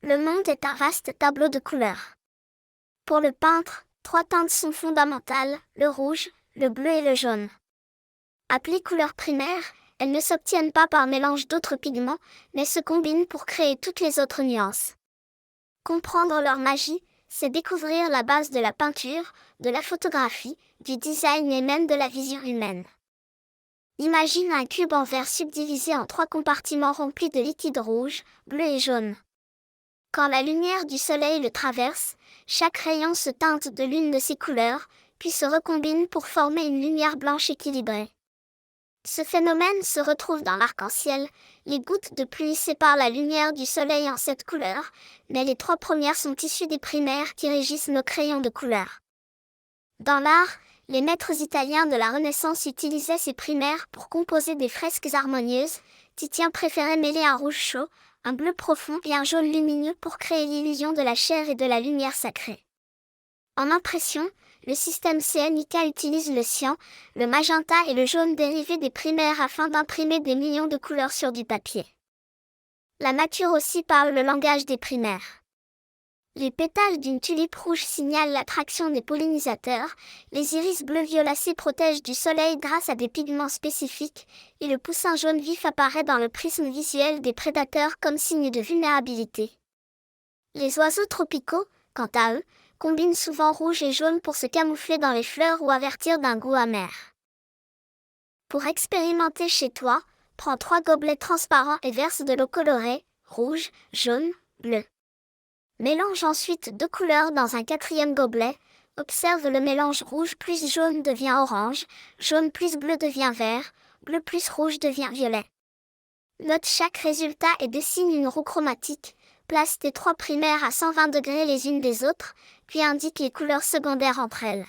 Le monde est un vaste tableau de couleurs. Pour le peintre, trois teintes sont fondamentales, le rouge, le bleu et le jaune. Appelées couleurs primaires, elles ne s'obtiennent pas par mélange d'autres pigments, mais se combinent pour créer toutes les autres nuances. Comprendre leur magie, c'est découvrir la base de la peinture, de la photographie, du design et même de la vision humaine. Imagine un cube en verre subdivisé en trois compartiments remplis de liquide rouge, bleu et jaune. Quand la lumière du soleil le traverse, chaque rayon se teinte de l'une de ces couleurs, puis se recombine pour former une lumière blanche équilibrée. Ce phénomène se retrouve dans l'arc-en-ciel. Les gouttes de pluie séparent la lumière du soleil en 7 couleurs, mais les trois premières sont issues des primaires qui régissent nos crayons de couleur. Dans l'art, les maîtres italiens de la Renaissance utilisaient ces primaires pour composer des fresques harmonieuses. Titien préférait mêler un rouge chaud, un bleu profond et un jaune lumineux pour créer l'illusion de la chair et de la lumière sacrée. En impression, le système CNIK utilise le cyan, le magenta et le jaune dérivés des primaires afin d'imprimer des millions de couleurs sur du papier. La nature aussi parle le langage des primaires. Les pétales d'une tulipe rouge signalent l'attraction des pollinisateurs, les iris bleu-violacés protègent du soleil grâce à des pigments spécifiques, et le poussin jaune vif apparaît dans le prisme visuel des prédateurs comme signe de vulnérabilité. Les oiseaux tropicaux, quant à eux, combinent souvent rouge et jaune pour se camoufler dans les fleurs ou avertir d'un goût amer. Pour expérimenter chez toi, prends 3 gobelets transparents et verse de l'eau colorée, rouge, jaune, bleu. Mélange ensuite 2 couleurs dans un 4e gobelet. Observe le mélange rouge plus jaune devient orange, jaune plus bleu devient vert, bleu plus rouge devient violet. Note chaque résultat et dessine une roue chromatique. Place tes 3 primaires à 120 degrés les unes des autres, puis indique les couleurs secondaires entre elles.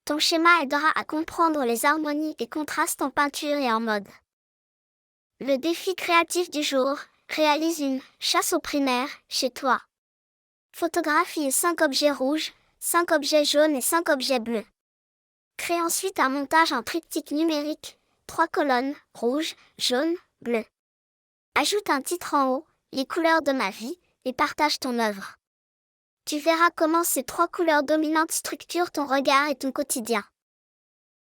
Ton schéma aidera à comprendre les harmonies et contrastes en peinture et en mode. Le défi créatif du jour, réalise une chasse aux primaires chez toi. Photographie 5 objets rouges, 5 objets jaunes et 5 objets bleus. Crée ensuite un montage en triptyque numérique, 3 colonnes, rouge, jaune, bleu. Ajoute un titre en haut, les couleurs de ma vie, et partage ton œuvre. Tu verras comment ces 3 couleurs dominantes structurent ton regard et ton quotidien.